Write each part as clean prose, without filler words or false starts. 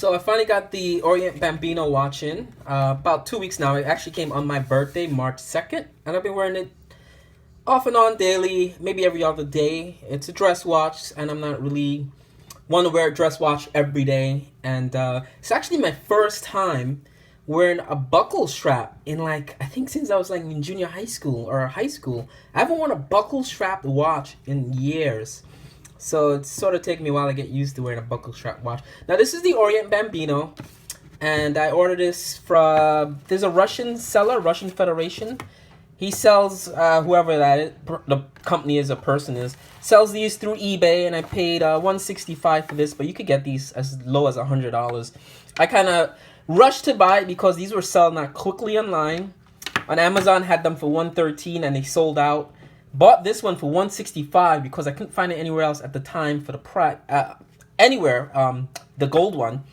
So I finally got the Orient Bambino watch in about 2 weeks now. It actually came on my birthday, March 2nd, and I've been wearing it off and on daily, maybe every other day. It's a dress watch, and I'm not really one to wear a dress watch every day. And it's actually my first time wearing a buckle strap in, like, I think since I was like in junior high school or high school. I haven't worn a buckle strap watch in years. So it's sort of taking me a while to get used to wearing a buckle strap watch. Now this is the Orient Bambino, and I ordered this from, there's a Russian seller, Russian Federation. He sells, whoever that is, the company is, a person is, sells these through eBay, and I paid $165 for this, but you could get these as low as $100. I kind of rushed to buy it because these were selling out quickly online. On Amazon, had them for $113 and they sold out. Bought this one for $165 because I couldn't find it anywhere else at the time for the price, anywhere, the gold one.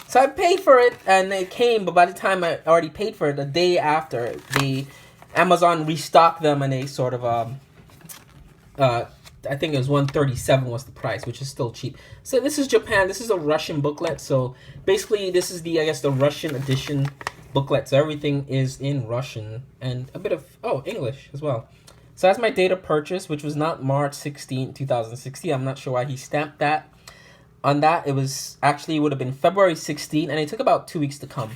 So I paid for it and it came, but by the time I already paid for it, the day after, the Amazon restocked them and they sort of, I think it was $137 was the price, which is still cheap. So this is Japan. This is a Russian booklet. So basically this is the, I guess, the Russian edition booklet. So everything is in Russian and a bit of, English as well. So that's my date of purchase, which was not March 16, 2016. I'm not sure why he stamped that. On that, it was actually would have been February 16, and it took about 2 weeks to come.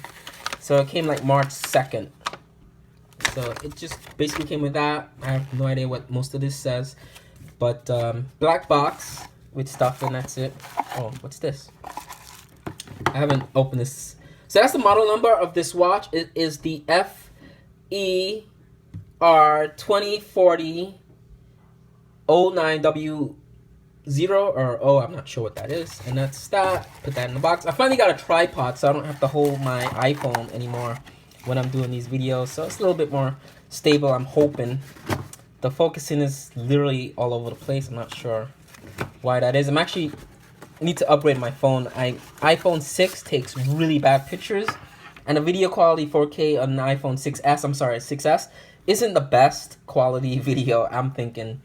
So it came like March 2nd. So it just basically came with that. I have no idea what most of this says. But black box with stuff, and that's it. Oh, what's this? I haven't opened this. So that's the model number of this watch. It is the FER2040 09W0 or O, I'm not sure what that is. And that's that. Put that in the box. I finally got a tripod, so I don't have to hold my iPhone anymore when I'm doing these videos. So it's a little bit more stable, I'm hoping. The focusing is literally all over the place. I'm not sure why that is. I'm actually need to upgrade my phone. iPhone 6 takes really bad pictures, and the video quality 4K on the iPhone 6S isn't the best quality video, I'm thinking.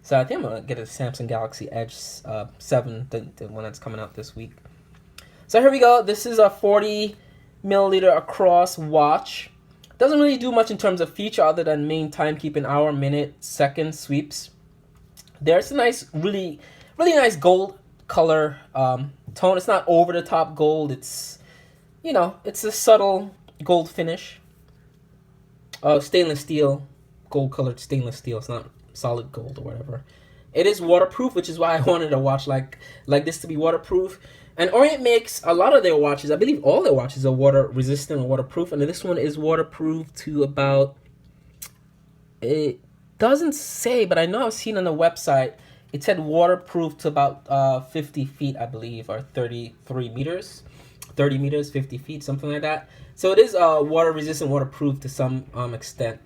So I think I'm gonna get a Samsung Galaxy Edge 7, the one that's coming out this week. So here we go. This is a 40 milliliter across watch. Doesn't really do much in terms of feature other than main timekeeping, hour, minute, second sweeps. There's a nice, really nice gold color tone. It's not over the top gold. It's, you know, it's a subtle gold finish. Stainless steel, gold colored stainless steel. It's not solid gold or whatever. It is waterproof, which is why I wanted a watch like this to be waterproof. And Orient makes a lot of their watches, I believe all their watches are water resistant or waterproof, and this one is waterproof to about, it doesn't say, but I know I've seen on the website, it said waterproof to about 50 feet, I believe, or 33 meters, 30 meters, 50 feet, something like that. So it is water resistant, waterproof to some extent.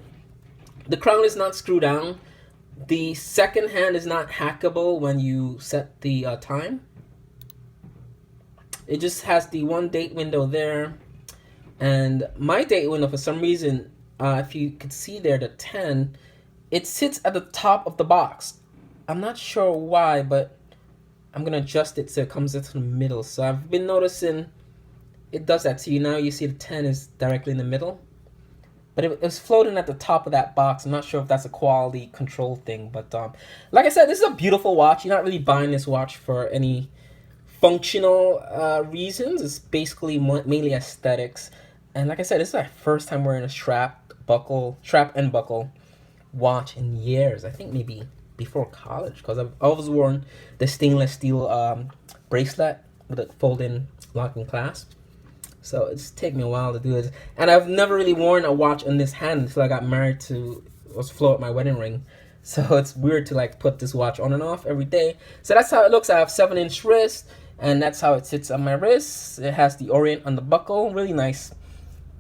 The crown is not screwed down. The second hand is not hackable when you set the time. It just has the one date window there. And my date window, for some reason, if you could see there, the 10, it sits at the top of the box. I'm not sure why, but I'm going to adjust it so it comes into the middle. So I've been noticing it does that to you. Now you see the 10 is directly in the middle. But it was floating at the top of that box. I'm not sure if that's a quality control thing. But like I said, this is a beautiful watch. You're not really buying this watch for any functional reasons. It's basically mainly aesthetics. And like I said, this is my first time wearing a strap and buckle watch in years. I think maybe before college, because I've always worn the stainless steel bracelet with a fold-in locking clasp. So it's taken me a while to do it. And I've never really worn a watch in this hand until I got married to, was Flo at my wedding ring. So it's weird to like put this watch on and off every day. So that's how it looks. I have 7-inch wrist, and that's how it sits on my wrist. It has the Orient on the buckle. Really nice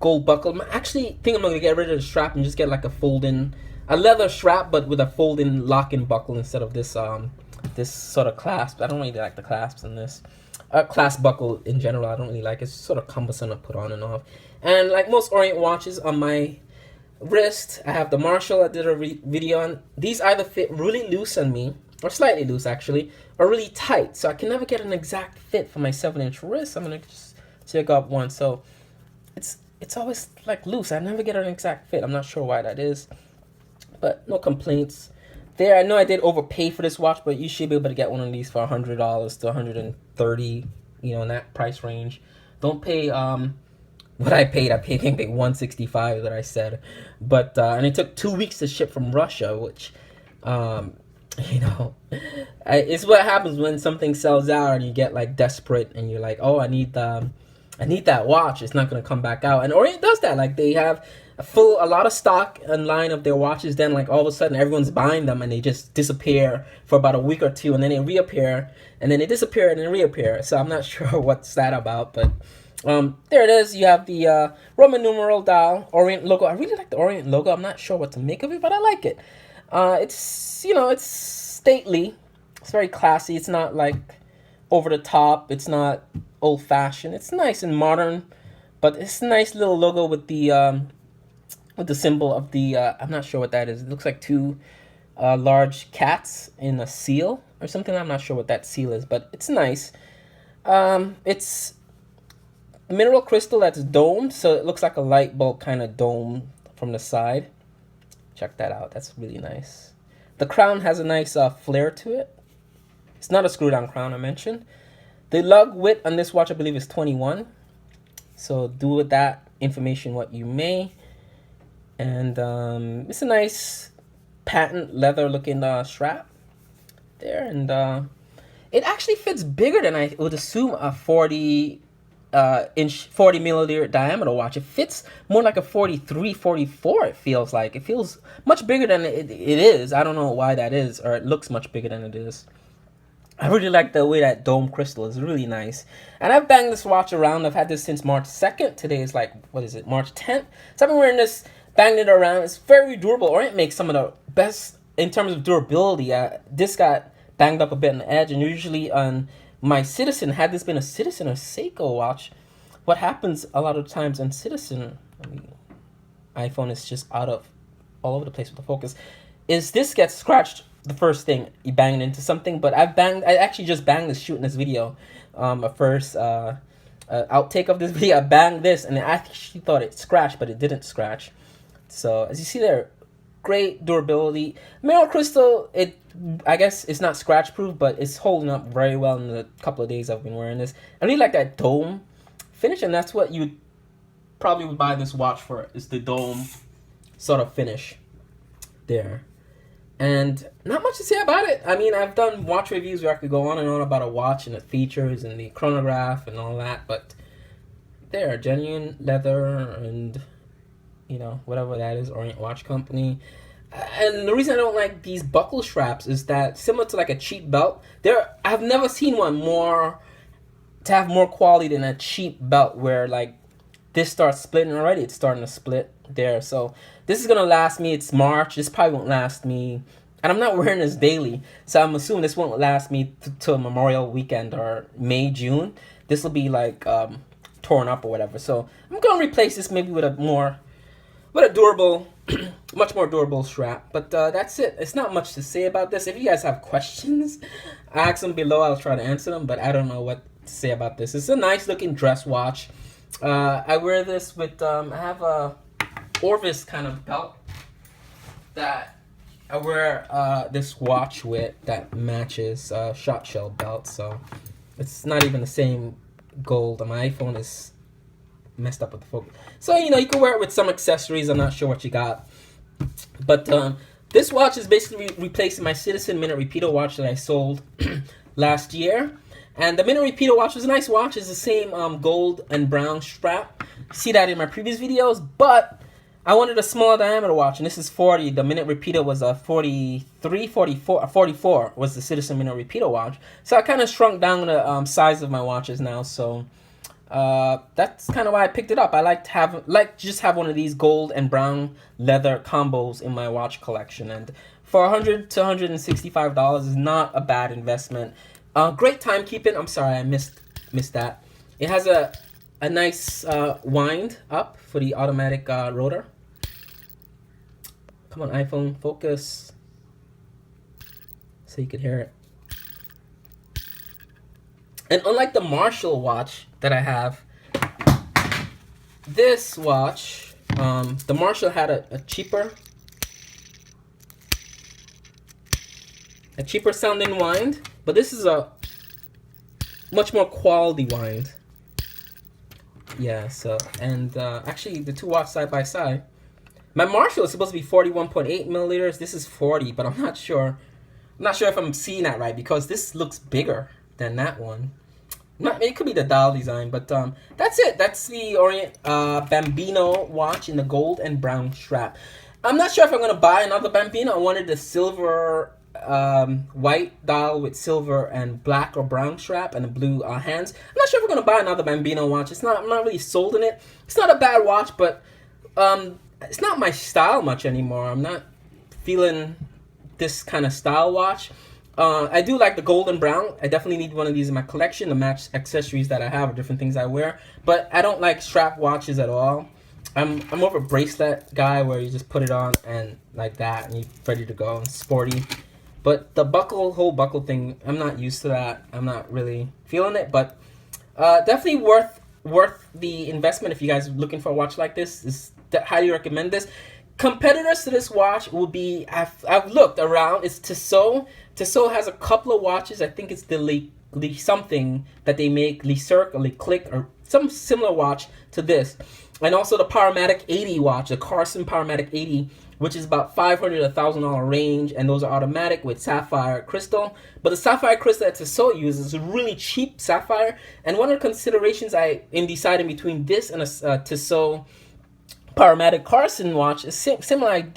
gold buckle. I actually think I'm going to get rid of the strap and just get like a leather strap, but with a fold-in lock-in buckle instead of this this sort of clasp. I don't really like the clasps in this. Clasp buckle in general, I don't really like. It's sort of cumbersome to put on and off. And like most Orient watches, on my wrist, I have the Marshall I did a video on. These either fit really loose on me, or slightly loose actually, or really tight. So I can never get an exact fit for my 7-inch wrist. I'm going to just Jig up one. So it's always like loose. I never get an exact fit. I'm not sure why that is, but no complaints there. I know I did overpay for this watch, but you should be able to get one of these for $100 to $130, in that price range. Don't pay what I paid. I paid $165 that I said, but and it took 2 weeks to ship from Russia, which you know, it's what happens when something sells out and you get like desperate and you're like, oh, I need that watch. It's not gonna come back out. And Orient does that. Like they have a lot of stock online of their watches. Then like all of a sudden everyone's buying them and they just disappear for about a week or two, and then they reappear, and then they disappear and then reappear. So I'm not sure what's that about, but there it is. You have the Roman numeral dial, Orient logo. I really like the Orient logo. I'm not sure what to make of it, but I like it. It's stately. It's very classy. It's not like over the top. It's not old fashioned. It's nice and modern, but it's a nice little logo with the symbol of the I'm not sure what that is. It looks like two large cats in a seal or something. I'm not sure what that seal is, but it's nice. It's mineral crystal that's domed, so it looks like a light bulb kind of dome from the side. Check that out. That's really nice. The crown has a nice flare to it. It's not a screw down crown, I mentioned. The lug width on this watch, I believe, is 21. So do with that information what you may. And it's a nice patent leather looking strap there. And it actually fits bigger than I would assume a 40 milliliter diameter watch. It fits more like a 43, 44. It feels like. It feels much bigger than it is. I don't know why that is, or it looks much bigger than it is. I really like the way that dome crystal is. Really nice. And I've banged this watch around. I've had this since March 2nd. Today is like, what is it, March 10th? So I've been wearing this, banged it around. It's very durable. Orient makes some of the best in terms of durability. This got banged up a bit on the edge, and usually on my Citizen, had this been a Citizen or Seiko watch, what happens a lot of times on Citizen, iPhone is just all over the place with the focus, is this gets scratched the first thing you bang it into something. But I actually just banged this shooting this video, a first outtake of this video. I banged this and I actually thought it scratched, but it didn't scratch. So as you see there, great durability. Mineral crystal, I guess it's not scratch proof, but it's holding up very well in the couple of days I've been wearing this. I really like that dome finish, and that's what you probably would buy this watch for, is the dome sort of finish there. And not much to say about it. I mean, I've done watch reviews where I could go on and on about a watch and the features and the chronograph and all that, but they're genuine leather and, whatever that is, Orient Watch Company. And the reason I don't like these buckle straps is that, similar to like a cheap belt, I've never seen one to have more quality than a cheap belt where like this starts splitting already. It's starting to split there. So this is going to last me. It's March. This probably won't last me. And I'm not wearing this daily. So I'm assuming this won't last me till Memorial weekend or May, June. This will be like torn up or whatever. So I'm going to replace this maybe with a durable, much more durable strap. But that's it. It's not much to say about this. If you guys have questions, ask them below. I'll try to answer them. But I don't know what to say about this. It's a nice looking dress watch. I wear this with, I have a Orvis kind of belt that I wear this watch with that matches shot shell belt. So it's not even the same gold. My iPhone is messed up with the focus. So, you can wear it with some accessories. I'm not sure what you got. But this watch is basically replacing my Citizen Minute Repeater watch that I sold last year. And the Minute Repeater watch was a nice watch. It's the same gold and brown strap. See that in my previous videos. But I wanted a smaller diameter watch, and this is 40. The Minute Repeater was a 43, 44, 44 was the Citizen Minute Repeater watch. So I kind of shrunk down the size of my watches now. So that's kind of why I picked it up. I like to just have one of these gold and brown leather combos in my watch collection. And for $100 to $165 is not a bad investment. Great timekeeping. I'm sorry, I missed that. It has a nice wind up for the automatic rotor. Come on, iPhone, focus so you can hear it. And unlike the Marshall watch that I have, this watch, the Marshall had a cheaper sounding wind, but this is a much more quality wind. Yeah, so, and actually the two watch side by side. My Marshall is supposed to be 41.8 milliliters. This is 40, but I'm not sure. I'm not sure if I'm seeing that right because this looks bigger than that one. It could be the dial design, but that's it. That's the Orient Bambino watch in the gold and brown strap. I'm not sure if I'm going to buy another Bambino. I wanted the silver white dial with silver and black or brown strap and the blue hands. I'm not sure if I'm going to buy another Bambino watch. I'm not really sold in it. It's not a bad watch, but it's not my style much anymore. I'm not feeling this kind of style watch. I do like the gold and brown. I definitely need one of these in my collection to match accessories that I have or different things I wear. But I don't like strap watches at all. I'm more of a bracelet guy where you just put it on and like that and you're ready to go and sporty. But the whole buckle thing, I'm not used to that. I'm not really feeling it. But definitely worth the investment if you guys are looking for a watch like this. Highly recommend this. Competitors to this watch will be, I've looked around, it's Tissot. Tissot has a couple of watches. I think it's the Le something that they make, Le Cirque or Le Click or some similar watch to this. And also the Powermatic 80 watch, the Carson Powermatic 80, which is about $500 to $1,000 range, and those are automatic with sapphire crystal. But the sapphire crystal that Tissot uses is a really cheap sapphire. And one of the considerations in deciding between this and a Tissot Powermatic Carson watch is similar,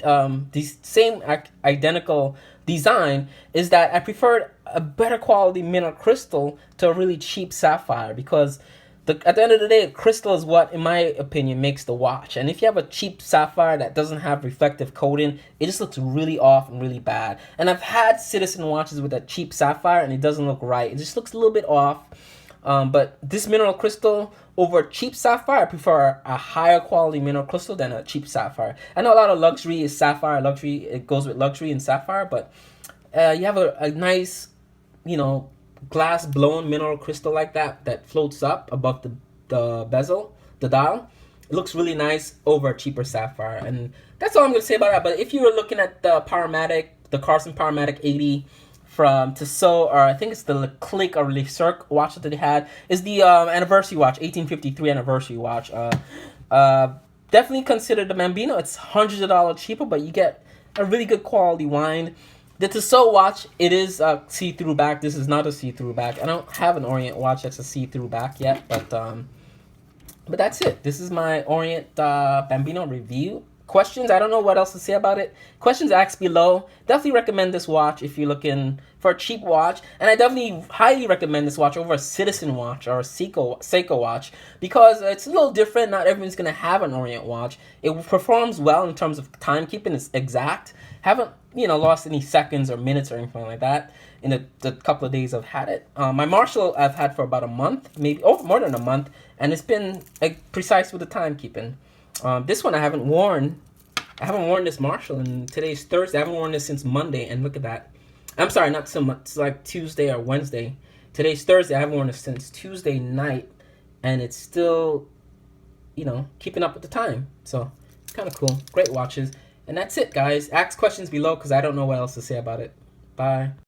same identical design, is that I preferred a better quality mineral crystal to a really cheap sapphire because at the end of the day, crystal is what, in my opinion, makes the watch. And if you have a cheap sapphire that doesn't have reflective coating, it just looks really off and really bad. And I've had Citizen watches with a cheap sapphire and it doesn't look right. It just looks a little bit off. But this mineral crystal over cheap sapphire, I prefer a higher quality mineral crystal than a cheap sapphire. I know a lot of luxury is sapphire. Luxury, it goes with luxury and sapphire, but you have a nice, glass blown mineral crystal like that floats up above the bezel, the dial. It looks really nice over a cheaper sapphire. And that's all I'm going to say about that. But if you were looking at the Carson Powermatic 80, from Tissot, or I think it's the Le Click or Le Cirque watch that they had, is the anniversary watch, 1853 anniversary watch. Definitely consider the Bambino. It's hundreds of dollars cheaper, but you get a really good quality wind. The Tissot watch, it is a see-through back. This is not a see-through back. I don't have an Orient watch that's a see-through back yet, but that's it. This is my Orient Bambino review. Questions? I don't know what else to say about it. Questions asked below. Definitely recommend this watch if you're looking for a cheap watch. And I definitely highly recommend this watch over a Citizen watch or a Seiko watch because it's a little different. Not everyone's going to have an Orient watch. It performs well in terms of timekeeping. It's exact. Haven't, lost any seconds or minutes or anything like that in the couple of days I've had it. My Marshall I've had for about a month, maybe more than a month. And it's been precise with the timekeeping. This one I haven't worn. I haven't worn this Marshall, and today's Thursday. I haven't worn this since Monday, and look at that. I'm sorry, not so much. It's like Tuesday or Wednesday. Today's Thursday. I haven't worn this since Tuesday night, and it's still, keeping up with the time. So, it's kind of cool. Great watches. And that's it, guys. Ask questions below because I don't know what else to say about it. Bye.